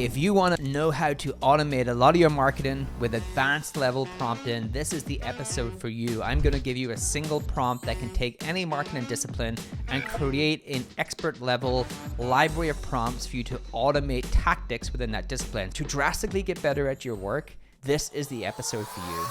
If you want to know how to automate a lot of your marketing with advanced level prompting, this is the episode for you. I'm going to give you a single prompt that can take any marketing discipline and create an expert level library of prompts for you to automate tactics within that discipline. To drastically get better at your work, this is the episode for you.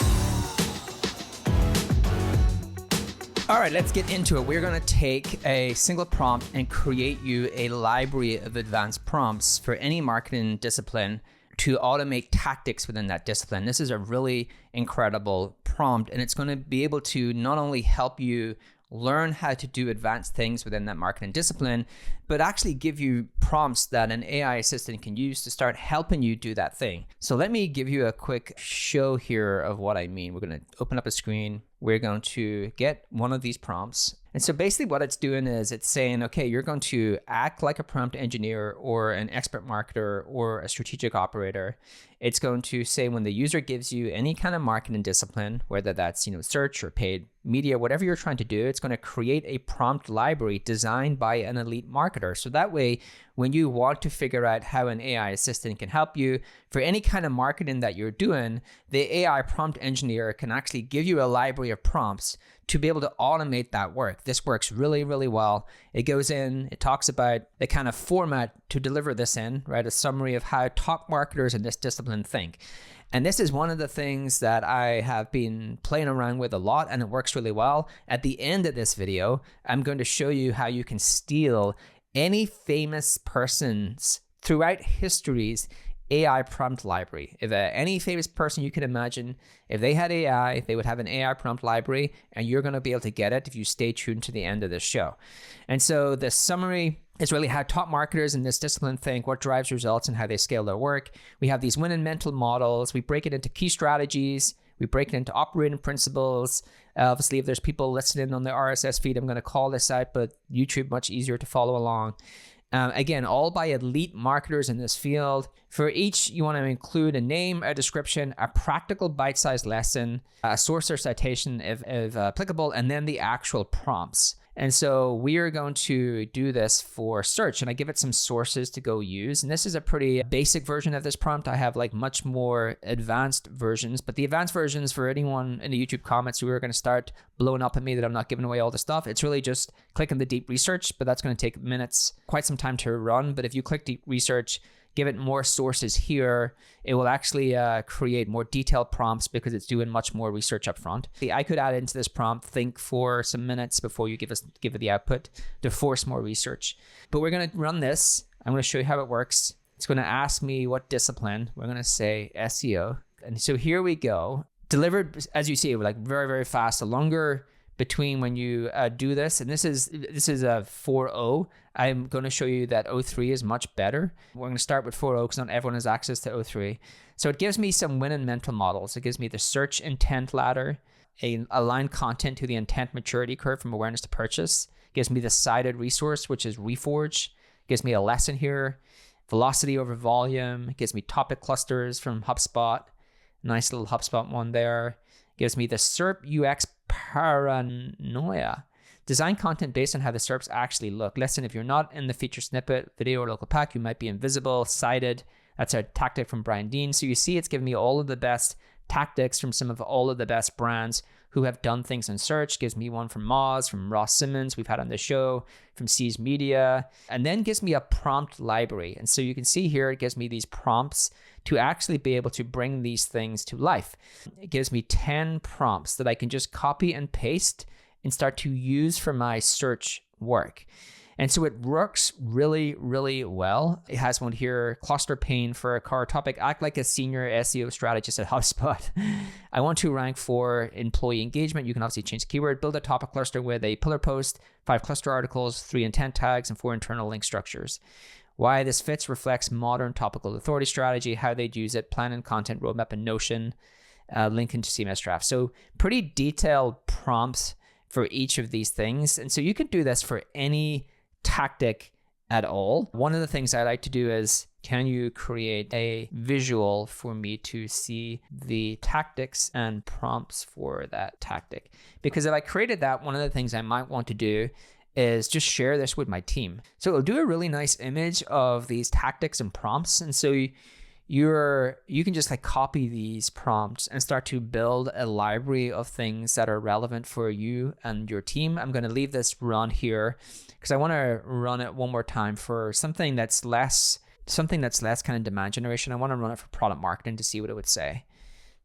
All right, let's get into it. We're going to take a single prompt and create you a library of advanced prompts for any marketing discipline to automate tactics within that discipline. This is a really incredible prompt, and it's going to be able to not only help you learn how to do advanced things within that marketing discipline, but actually give you prompts that an AI assistant can use to start helping you do that thing. So let me give you a quick show here of what I mean. We're going to open up a screen. We're going to get one of these prompts. And so basically what it's doing is it's saying, okay, you're going to act like a prompt engineer or an expert marketer or a strategic operator. It's going to say when the user gives you any kind of marketing discipline, whether that's, search or paid media, whatever you're trying to do, it's going to create a prompt library designed by an elite marketer. So that way, when you want to figure out how an AI assistant can help you for any kind of marketing that you're doing, the AI prompt engineer can actually give you a library of prompts to be able to automate that work. This works really, really well. It goes in, it talks about the kind of format to deliver this in, right? A summary of how top marketers in this discipline think. And this is one of the things that I have been playing around with a lot, and it works really well. At the end of this video, I'm going to show you how you can steal any famous person's throughout history's AI prompt library. If any famous person you can imagine, if they had AI, they would have an AI prompt library, and you're going to be able to get it if you stay tuned to the end of this show. And so the summary is really how top marketers in this discipline think, what drives results, and how they scale their work. We have these winning mental models. We break it into key strategies. We break it into operating principles. Obviously, if there's people listening on the RSS feed, I'm going to call this out, but YouTube, much easier to follow along. Again, all by elite marketers in this field. For each, you want to include a name, a description, a practical bite-sized lesson, a source or citation if applicable, and then the actual prompts. And so we are going to do this for search, and I give it some sources to go use. And this is a pretty basic version of this prompt. I have like much more advanced versions, but the advanced versions, for anyone in the YouTube comments who are going to start blowing up at me that I'm not giving away all the stuff, it's really just click on the deep research, but that's going to take minutes, quite some time to run. But if you click deep research, give it more sources here, it will actually create more detailed prompts because it's doing much more research up front. I could add into this prompt, think for some minutes before you give it the output to force more research. But we're going to run this. I'm going to show you how it works. It's going to ask me what discipline. We're going to say SEO. And so here we go. Delivered, as you see, like very, very fast. The longer between when you do this, and this is a 4.0. I'm going to show you that 0.3 is much better. We're going to start with 4.0 because not everyone has access to 0.3. So it gives me some winning mental models. It gives me the search intent ladder, aligned content to the intent maturity curve from awareness to purchase. It gives me the cited resource, which is Reforge. It gives me a lesson here, velocity over volume. It gives me topic clusters from HubSpot. Nice little HubSpot one there. It gives me the SERP UX paranoia. Design content based on how the SERPs actually look. Listen, if you're not in the feature snippet, video, or local pack, you might be invisible, cited. That's a tactic from Brian Dean. So you see it's giving me all of the best tactics from some of all of the best brands who have done things in search. Gives me one from Moz, from Ross Simmons, we've had on the show, from C's Media, and then gives me a prompt library. And so you can see here, it gives me these prompts to actually be able to bring these things to life. It gives me 10 prompts that I can just copy and paste and start to use for my search work. And so it works really, really well. It has one here, cluster pane for a car topic, act like a senior SEO strategist at HubSpot. I want to rank for employee engagement. You can obviously change the keyword, build a topic cluster with a pillar post, 5 cluster articles, 3 intent tags, and 4 internal link structures. Why this fits reflects modern topical authority strategy, how they'd use it, plan and content roadmap and Notion, link into CMS draft. So pretty detailed prompts for each of these things. And so you can do this for any tactic at all. One of the things I like to do is, can you create a visual for me to see the tactics and prompts for that tactic? Because if I created that, one of the things I might want to do is just share this with my team. So it'll do a really nice image of these tactics and prompts. And so you can just like copy these prompts and start to build a library of things that are relevant for you and your team. I'm going to leave this run here because I want to run it one more time for something that's less kind of demand generation. I want to run it for product marketing to see what it would say.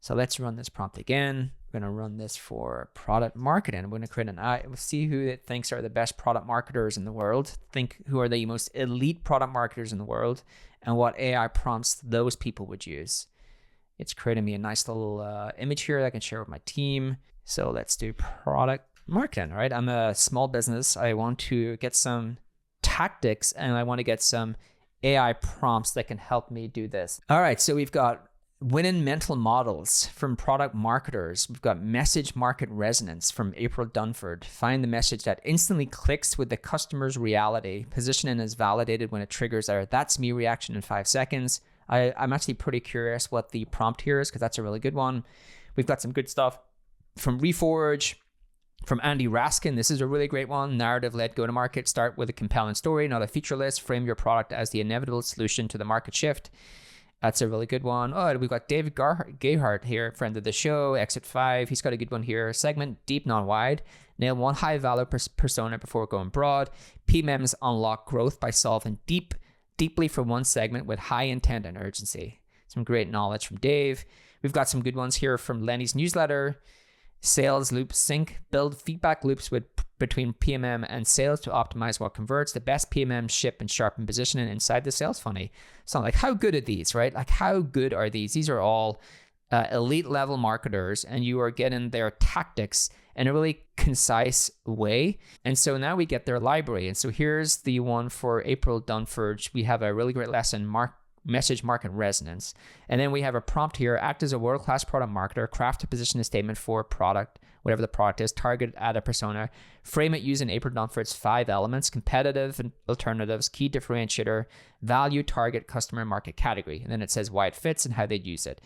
So let's run this prompt again. We're going to run this for product marketing. We're going to create we'll see who it thinks are the best product marketers in the world. Think who are the most elite product marketers in the world and what AI prompts those people would use. It's creating me a nice little image here that I can share with my team. So let's do product marketing, right? I'm a small business. I want to get some tactics and I want to get some AI prompts that can help me do this. All right, so we've got winning mental models from product marketers. We've got message market resonance from April Dunford. Find the message that instantly clicks with the customer's reality. Positioning is validated when it triggers our "that's me" reaction in 5 seconds. I'm actually pretty curious what the prompt here is because that's a really good one. We've got some good stuff from Reforge, from Andy Raskin. This is a really great one. Narrative-led go-to-market. Start with a compelling story, not a feature list. Frame your product as the inevitable solution to the market shift. That's a really good one. Oh, we've got David Gayhart here, friend of the show, Exit 5. He's got a good one here. Segment deep, not wide. Nail one high-value persona before going broad. PMMs unlock growth by solving deeply for one segment with high intent and urgency. Some great knowledge from Dave. We've got some good ones here from Lenny's newsletter. Sales loop sync. Build feedback loops between PMM and sales to optimize what converts. The best PMM ship and sharpen positioning inside the sales funnel. So like, how good are these, right? Like, how good are these? These are all elite level marketers, and you are getting their tactics in a really concise way. And so now we get their library. And so here's the one for April Dunford. We have a really great lesson, message market resonance. And then we have a prompt here: act as a world-class product marketer, craft a position statement for product, whatever the product is, target at a persona, frame it using April Dunford's 5 elements: competitive and alternatives, key differentiator, value, target, customer, market, category. And then it says why it fits and how they'd use it.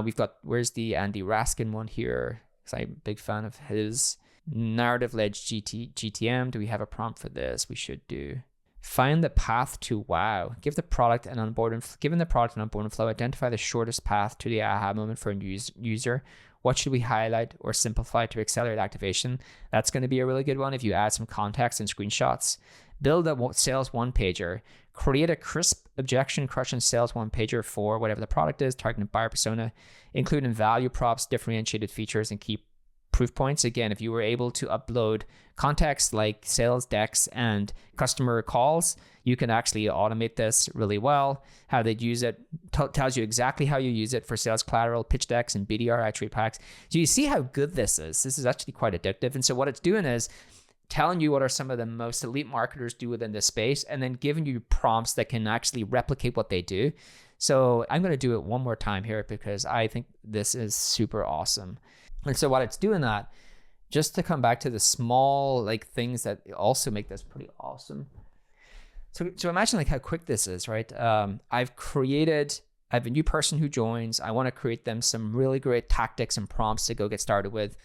We've got, where's the Andy Raskin one here? Because I'm a big fan of his. Narrative-led GTM. Do we have a prompt for this? We should do. Find the path to wow. Given the product an onboarding flow, identify the shortest path to the aha moment for a user. What should we highlight or simplify to accelerate activation? That's going to be a really good one if you add some context and screenshots. Build a sales one-pager. Create a crisp, objection-crushing sales one-pager for whatever the product is, targeting buyer persona, including value props, differentiated features, and key proof points. Again, if you were able to upload context like sales decks and customer calls, you can actually automate this really well. How they'd use it tells you exactly how you use it for sales collateral, pitch decks, and BDR attribute packs. So you see how good this is. This is actually quite addictive. And so what it's doing is telling you what are some of the most elite marketers do within this space, and then giving you prompts that can actually replicate what they do. So I'm going to do it one more time here because I think this is super awesome. And so what it's doing that, just to come back to the small like things that also make this pretty awesome. So imagine like how quick this is, right? I have a new person who joins. I want to create them some really great tactics and prompts to go get started with.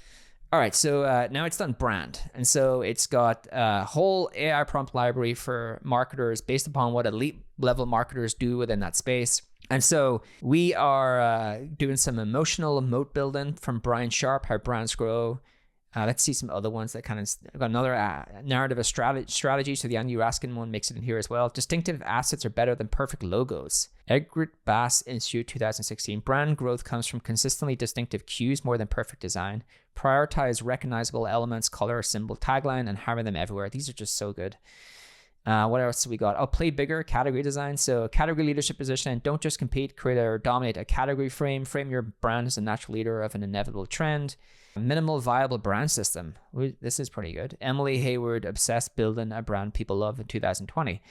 All right, so now it's done brand. And so it's got a whole AI prompt library for marketers based upon what elite level marketers do within that space. And so we are doing some emotional moat building from Brian Sharp, how brands grow. Let's see some other ones that kind of got another narrative of strategy. So the Andy Raskin one makes it in here as well. Distinctive assets are better than perfect logos. Egbert Bass Institute 2016. Brand growth comes from consistently distinctive cues more than perfect design. Prioritize recognizable elements, color, symbol, tagline, and hammer them everywhere. These are just so good. What else have we got? Oh, play bigger, category design. So category leadership position. Don't just compete, create or dominate a category frame. Frame your brand as a natural leader of an inevitable trend. Minimal viable brand system. This is pretty good. Emily Hayward, obsessed building a brand people love in 2020.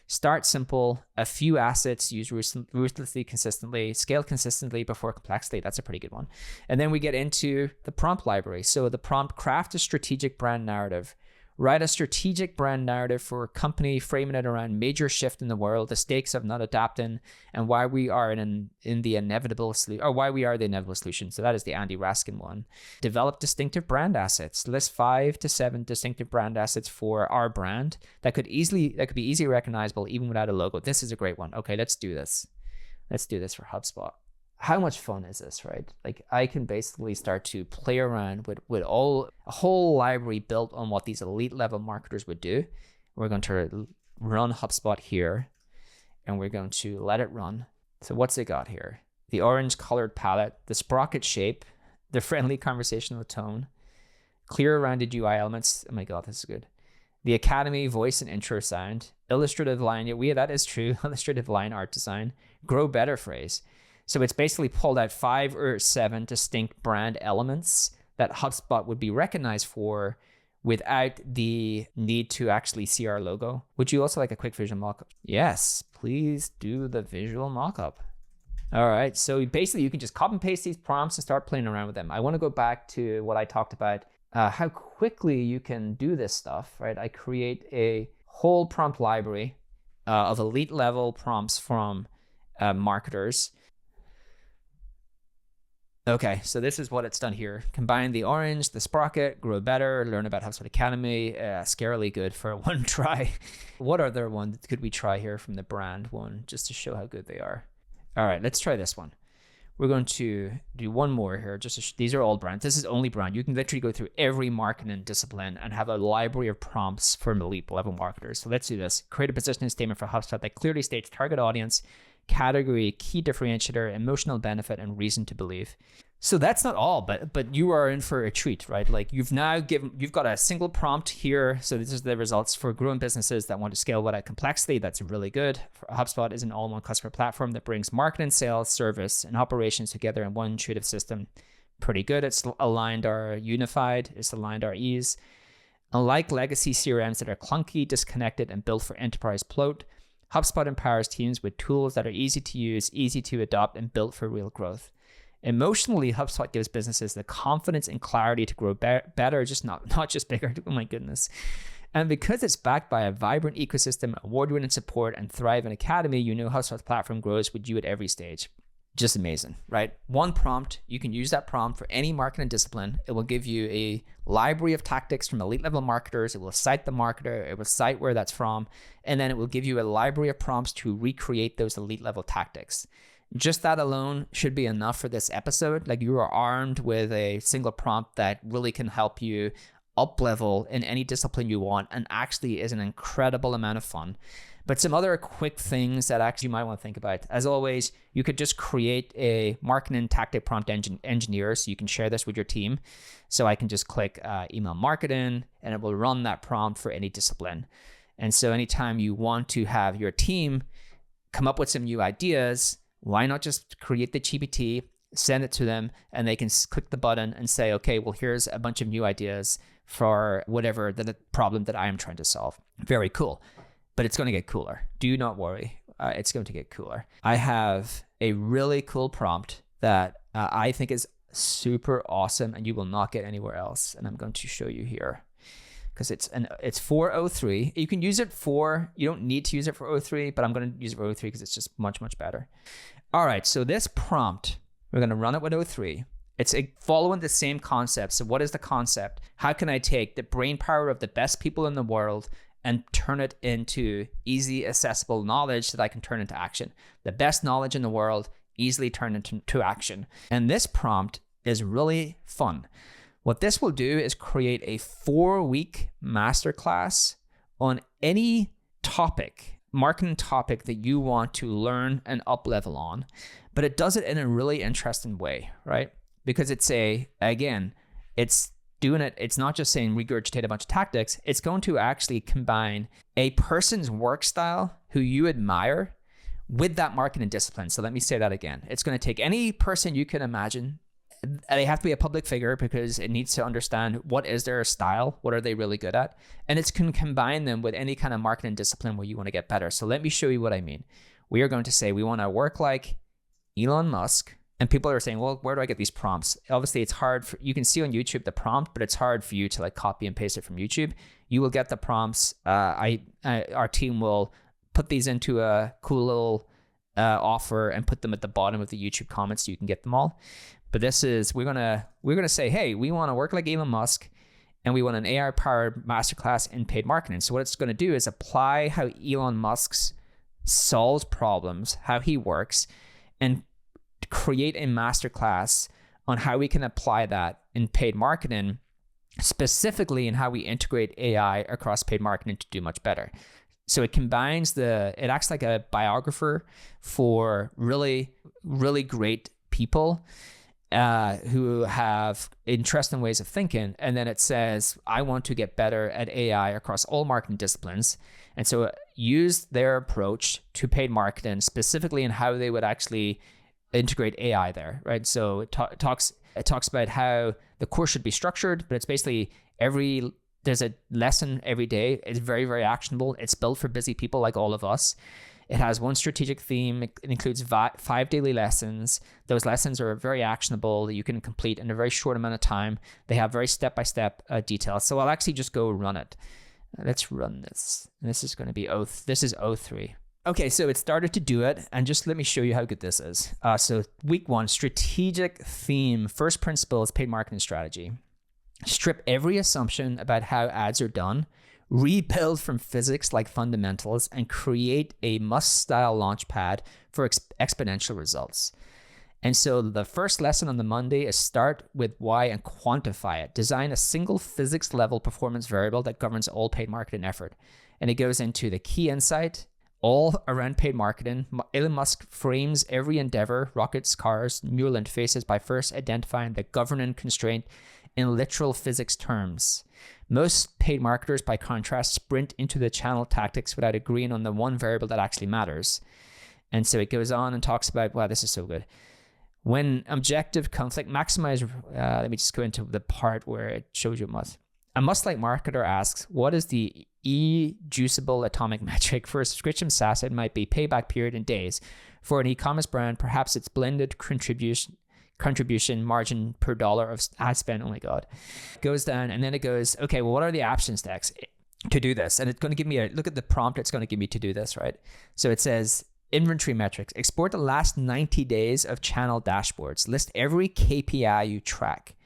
Start simple, a few assets, use ruthlessly, consistently, scale consistently before complexity. That's a pretty good one. And then we get into the prompt library. So the prompt: craft a strategic brand narrative. Write a strategic brand narrative for a company, framing it around major shift in the world, the stakes of not adapting, and why we are in the inevitable solution, or why we are the inevitable solution. So that is the Andy Raskin one. Develop distinctive brand assets. List 5 to 7 distinctive brand assets for our brand that could be easily recognizable even without a logo. This is a great one. Okay, let's do this. Let's do this for HubSpot. How much fun is this, right? Like, I can basically start to play around with a whole library built on what these elite level marketers would do. We're going to run HubSpot here, and we're going to let it run. So what's it got here? The orange colored palette, the sprocket shape, the friendly conversational tone, clear rounded UI elements. Oh my God, this is good. The Academy voice and intro sound, illustrative line. Yeah, that is true. Illustrative line art design, grow better phrase. So it's basically pulled out 5 or 7 distinct brand elements that HubSpot would be recognized for without the need to actually see our logo. Would you also like a quick visual mockup? Yes, please do the visual mockup. All right, so basically you can just copy and paste these prompts and start playing around with them. I want to go back to what I talked about, how quickly you can do this stuff, right? I create a whole prompt library of elite level prompts from marketers. Okay, so this is what it's done here. Combine the orange, the sprocket, grow better, learn about HubSpot Academy. Scarily good for one try. What other one could we try here from the brand one, just to show how good they are? All right, let's try this one. We're going to do one more here. These are all brands. This is only brand. You can literally go through every marketing discipline and have a library of prompts for elite level marketers. So let's do this. Create a positioning statement for HubSpot that clearly states target audience, category, key differentiator, emotional benefit, and reason to believe. So that's not all, but you are in for a treat, right? Like you've got a single prompt here. So this is the results for growing businesses that want to scale without complexity. That's really good. HubSpot is an all-in-one customer platform that brings marketing, sales, service, and operations together in one intuitive system. Pretty good. It's aligned our unified. It's aligned our ease. Unlike legacy CRMs that are clunky, disconnected, and built for enterprise bloat, HubSpot empowers teams with tools that are easy to use, easy to adopt, and built for real growth. Emotionally, HubSpot gives businesses the confidence and clarity to grow better, just not just bigger. Oh my goodness. And because it's backed by a vibrant ecosystem, award-winning support, and thriving academy, you know HubSpot's platform grows with you at every stage. Just amazing, right? One prompt, you can use that prompt for any marketing discipline. It will give you a library of tactics from elite level marketers. It will cite the marketer. It will cite where that's from. And then it will give you a library of prompts to recreate those elite level tactics. Just that alone should be enough for this episode. Like, you are armed with a single prompt that really can help you up level in any discipline you want, and actually is an incredible amount of fun. But some other quick things that actually you might want to think about. As always, you could just create a marketing tactic prompt engineer, so you can share this with your team. So I can just click email marketing, and it will run that prompt for any discipline. And so anytime you want to have your team come up with some new ideas, why not just create the GPT, send it to them, and they can click the button and say, okay, well, here's a bunch of new ideas for whatever the problem that I am trying to solve. Very cool. But it's going to get cooler. Do not worry. It's going to get cooler. I have a really cool prompt that I think is super awesome, and you will not get anywhere else. And I'm going to show you here, because it's for O3. You can use it you don't need to use it for O3, but I'm going to use it for O3 because it's just much, much better. All right, so this prompt, we're going to run it with O3. It's following the same concept. So what is the concept? How can I take the brain power of the best people in the world and turn it into easy, accessible knowledge that I can turn into action? The best knowledge in the world, easily turned into action. And this prompt is really fun. What this will do is create a 4-week masterclass on any topic, marketing topic that you want to learn and up level on. But it does it in a really interesting way, right? Because it's doing it. It's not just saying regurgitate a bunch of tactics. It's going to actually combine a person's work style who you admire with that marketing discipline. So let me say that again. It's going to take any person you can imagine. They have to be a public figure because it needs to understand what is their style, what are they really good at, and it's can combine them with any kind of marketing discipline where you want to get better. So let me show you what I mean. We are going to say we want to work like Elon Musk, and people are saying, well, where do I get these prompts? Obviously, it's hard. You can see on YouTube the prompt, but it's hard for you to like copy and paste it from YouTube. You will get the prompts. Our team will put these into a cool little offer and put them at the bottom of the YouTube comments so you can get them all. But this is, we're gonna say, hey, we want to work like Elon Musk, and we want an AI-powered masterclass in paid marketing. So what it's going to do is apply how Elon Musk solves problems, how he works, and create a masterclass on how we can apply that in paid marketing, specifically in how we integrate AI across paid marketing to do much better. So it acts like a biographer for really, really great people who have interesting ways of thinking. And then it says, I want to get better at AI across all marketing disciplines. And so use their approach to paid marketing, specifically in how they would actually integrate AI there, right? So it talks about how the course should be structured, but it's basically there's a lesson every day. It's very, very actionable. It's built for busy people like all of us. It has one strategic theme. It includes 5 daily lessons. Those lessons are very actionable that you can complete in a very short amount of time. They have very step-by-step details. So I'll actually just go run it. Let's run this. This is going to be this is 03. Okay, so it started to do it, and just let me show you how good this is. So week 1, strategic theme, first principles, paid marketing strategy. Strip every assumption about how ads are done, rebuild from physics like fundamentals, and create a must-style launchpad for exponential results. And so the first lesson on the Monday is start with why and quantify it. Design a single physics-level performance variable that governs all paid marketing effort. And it goes into the key insight, all around paid marketing. Elon Musk frames every endeavor, rockets, cars, neural interfaces, by first identifying the governing constraint in literal physics terms. Most paid marketers, by contrast, sprint into the channel tactics without agreeing on the one variable that actually matters. And so it goes on and talks about, wow, this is so good. When objective conflict, maximize, let me just go into the part where it shows you a must. A must-like marketer asks, what is the juiceable atomic metric? For a subscription SaaS, it might be payback period in days. For an e-commerce brand, perhaps it's blended contribution margin per dollar of ad spend. Oh my God. It goes down, and then it goes, okay, well, what are the action stacks to do this? And it's going to give me look at the prompt it's going to give me to do this, right? So it says, inventory metrics, export the last 90 days of channel dashboards, list every KPI you track,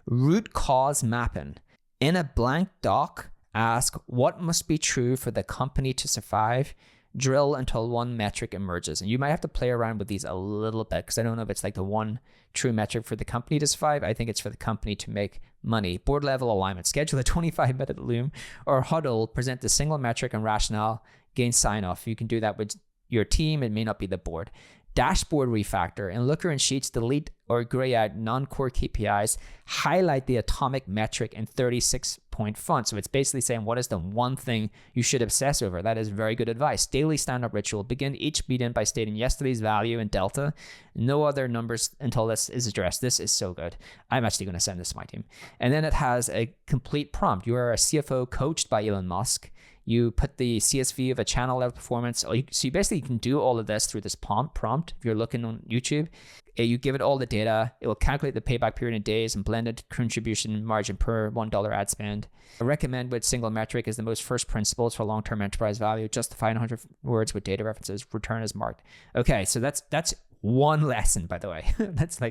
root cause mapping. In a blank doc, ask what must be true for the company to survive, drill until one metric emerges. And you might have to play around with these a little bit, because I don't know if it's like the one true metric for the company to survive. I think it's for the company to make money. Board level alignment, schedule a 25-minute Loom or huddle, present the single metric and rationale, gain sign off. You can do that with your team. It may not be the board. Dashboard refactor. In Looker and Sheets, delete or gray out non-core KPIs, highlight the atomic metric in 36-point font. So it's basically saying, what is the one thing you should obsess over? That is very good advice. Daily stand-up ritual. Begin each meeting by stating yesterday's value in delta. No other numbers until this is addressed. This is so good. I'm actually going to send this to my team. And then it has a complete prompt. You are a CFO coached by Elon Musk. You put the CSV of a channel level performance. So you basically can do all of this through this prompt. If you're looking on YouTube, you give it all the data. It will calculate the payback period in days and blended contribution margin per $1 ad spend. I recommend with single metric is the most first principles for long-term enterprise value. Justify in 100 words with data references. Return as marked. Okay, so that's one lesson, by the way. That's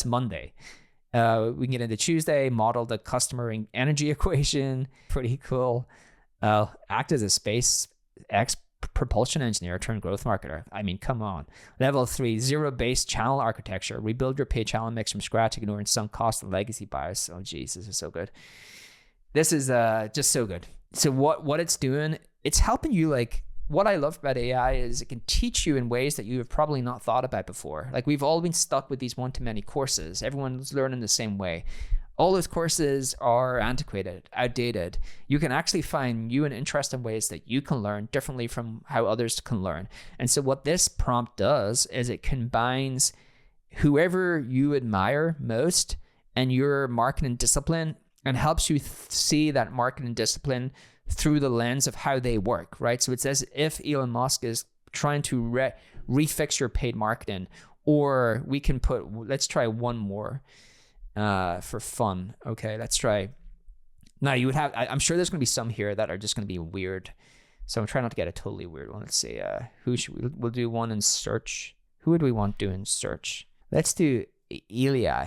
Monday. We can get into Tuesday, model the customer energy equation. Pretty cool. Act as a SpaceX propulsion engineer turned growth marketer. I mean, come on. Level 3, zero-based channel architecture. Rebuild your paid channel mix from scratch, ignoring sunk cost and legacy bias. Oh, geez, this is so good. This is just so good. So what it's doing, it's helping you. Like, what I love about AI is it can teach you in ways that you have probably not thought about before. Like, we've all been stuck with these one-to-many courses. Everyone's learning the same way. All those courses are antiquated, outdated. You can actually find new and interesting ways that you can learn differently from how others can learn. And so what this prompt does is it combines whoever you admire most and your marketing discipline and helps you see that marketing discipline through the lens of how they work, right? So it's as if Elon Musk is trying to refix your paid marketing, or we can let's try one more. For fun. Okay, let's try Now you would have, I'm sure there's going to be some here that are just going to be weird. So I'm trying not to get a totally weird one. Let's see, who should we'll do one in search. Who would we want to do in search? Let's do Eli,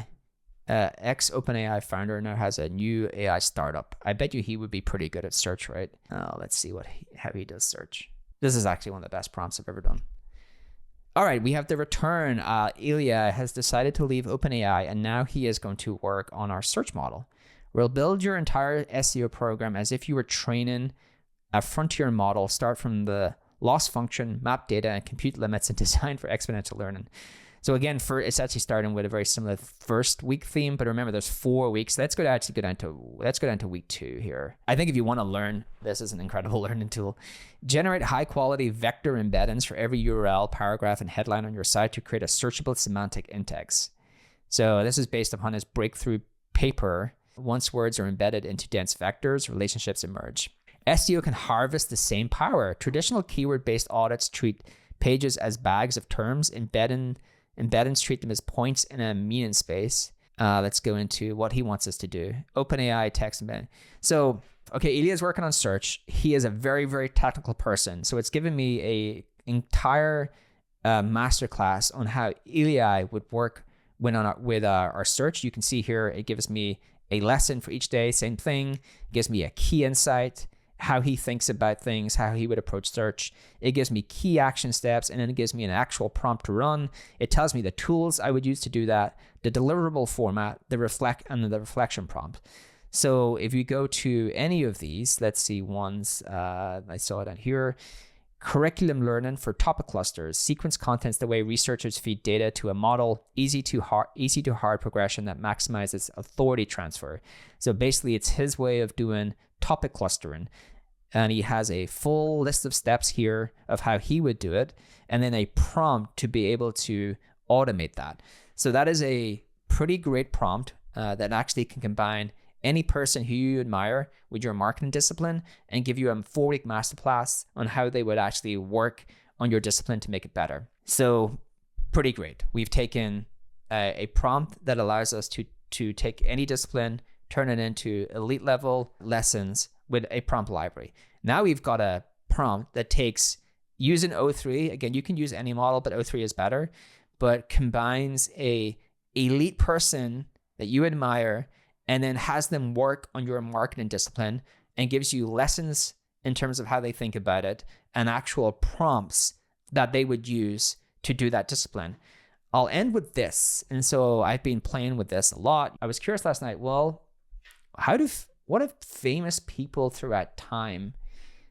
ex OpenAI founder, now has a new AI startup. I bet you he would be pretty good at search, right? Let's see how he does search. This is actually one of the best prompts I've ever done. All right, we have the return. Ilya has decided to leave OpenAI, and now he is going to work on our search model. We'll build your entire SEO program as if you were training a frontier model, start from the loss function, map data, and compute limits, and design for exponential learning. So again, it's actually starting with a very similar first week theme, but remember there's 4 weeks. Let's go down to week 2 here. I think if you want to learn, this is an incredible learning tool. Generate high quality vector embeddings for every URL, paragraph, and headline on your site to create a searchable semantic index. So this is based upon his breakthrough paper. Once words are embedded into dense vectors, relationships emerge. SEO can harvest the same power. Traditional keyword-based audits treat pages as bags of terms. Embeddings treat them as points in a meaning space. Let's go into what he wants us to do. OpenAI text embedding. So, okay, Ilya's working on search. He is a very, very technical person. So it's given me a entire masterclass on how Ilya would work with our search. You can see here, it gives me a lesson for each day. Same thing. It gives me a key insight, how he thinks about things, how he would approach search. It gives me key action steps, and then it gives me an actual prompt to run. It tells me the tools I would use to do that, the deliverable format, the reflection prompt. So if you go to any of these, let's see ones, I saw it on here. Curriculum learning for topic clusters, sequence contents the way researchers feed data to a model, easy to hard progression that maximizes authority transfer. So basically it's his way of doing topic clustering. And he has a full list of steps here of how he would do it, and then a prompt to be able to automate that. So that is a pretty great prompt that actually can combine any person who you admire with your marketing discipline and give you a 4-week masterclass on how they would actually work on your discipline to make it better. So pretty great. We've taken a prompt that allows us to take any discipline, turn it into elite level lessons with a prompt library. Now we've got a prompt that takes, using O3, again, you can use any model, but O3 is better, but combines a elite person that you admire and then has them work on your marketing discipline and gives you lessons in terms of how they think about it and actual prompts that they would use to do that discipline. I'll end with this. And so I've been playing with this a lot. I was curious last night, well, what if famous people throughout time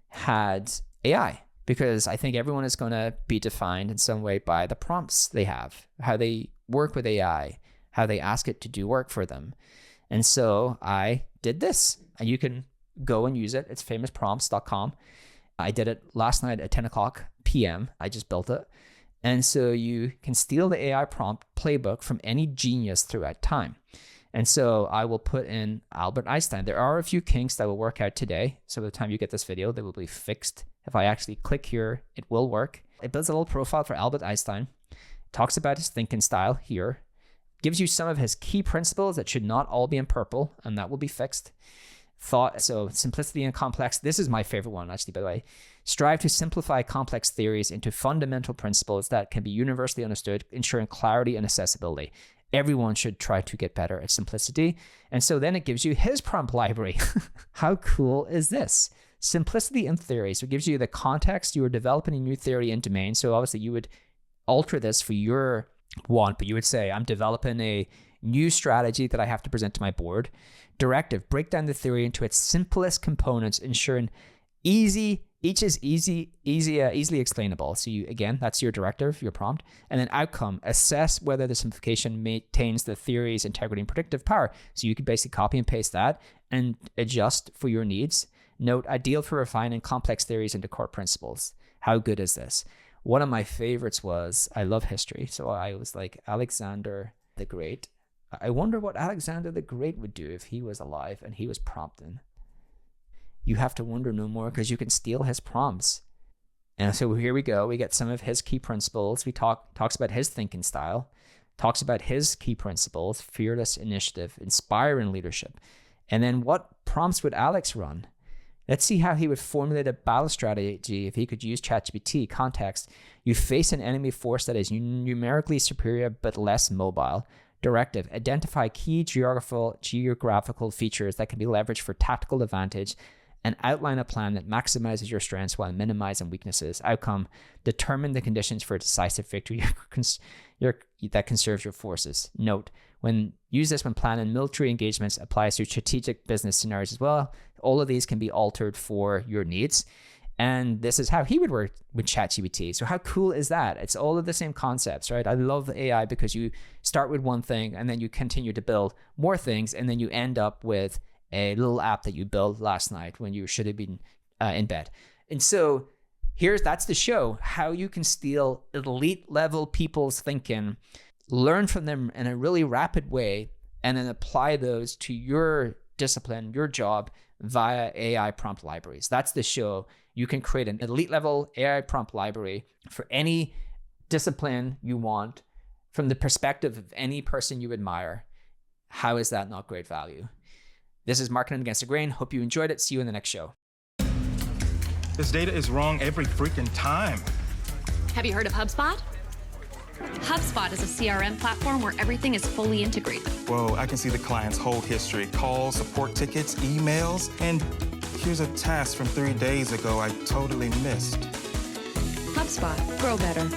had AI? Because I think everyone is going to be defined in some way by the prompts they have, how they work with AI, how they ask it to do work for them. And so I did this, and you can go and use it. It's famousprompts.com. I did it last night at 10 o'clock p.m. I just built it. And so you can steal the AI prompt playbook from any genius throughout time. And so I will put in Albert Einstein. There are a few kinks that will work out today. So by the time you get this video, they will be fixed. If I actually click here, it will work. It builds a little profile for Albert Einstein, talks about his thinking style here, gives you some of his key principles that should not all be in purple, and that will be fixed. So simplicity and complex. This is my favorite one, actually, by the way. Strive to simplify complex theories into fundamental principles that can be universally understood, ensuring clarity and accessibility. Everyone should try to get better at simplicity. And so then it gives you his prompt library. How cool is this? Simplicity in theory. So it gives you the context. You are developing a new theory and domain. So obviously you would alter this for your want, but you would say, I'm developing a new strategy that I have to present to my board. Directive, break down the theory into its simplest components, ensuring easily explainable. So you, again, that's your directive, your prompt. And then outcome, assess whether the simplification maintains the theory's integrity and predictive power. So you could basically copy and paste that and adjust for your needs. Note, ideal for refining complex theories into core principles. How good is this? One of my favorites was, I love history. So I was like, Alexander the Great. I wonder what Alexander the Great would do if he was alive and he was prompting. You have to wonder no more because you can steal his prompts. And so here we go. We get some of his key principles. We talks about his thinking style, talks about his key principles, fearless initiative, inspiring leadership. And then what prompts would Alex run? Let's see how he would formulate a battle strategy if he could use ChatGPT. Context: you face an enemy force that is numerically superior but less mobile. Directive: identify key geographical features that can be leveraged for tactical advantage and outline a plan that maximizes your strengths while minimizing weaknesses. Outcome: determine the conditions for a decisive victory that conserves your forces. Note: use this when planning military engagements, applies to strategic business scenarios as well. All of these can be altered for your needs. And this is how he would work with ChatGPT. So how cool is that? It's all of the same concepts, right? I love AI because you start with one thing and then you continue to build more things, and then you end up with a little app that you built last night when you should have been in bed. And so that's the show, how you can steal elite level people's thinking, learn from them in a really rapid way, and then apply those to your discipline, your job, via AI prompt libraries. That's the show. You can create an elite level AI prompt library for any discipline you want from the perspective of any person you admire. How is that not great value? This is Marketing Against the Grain. Hope you enjoyed it. See you in the next show. This data is wrong every freaking time. Have you heard of HubSpot? HubSpot is a CRM platform where everything is fully integrated. Whoa, I can see the client's whole history, calls, support tickets, emails, and here's a task from 3 days ago I totally missed. HubSpot. Grow better.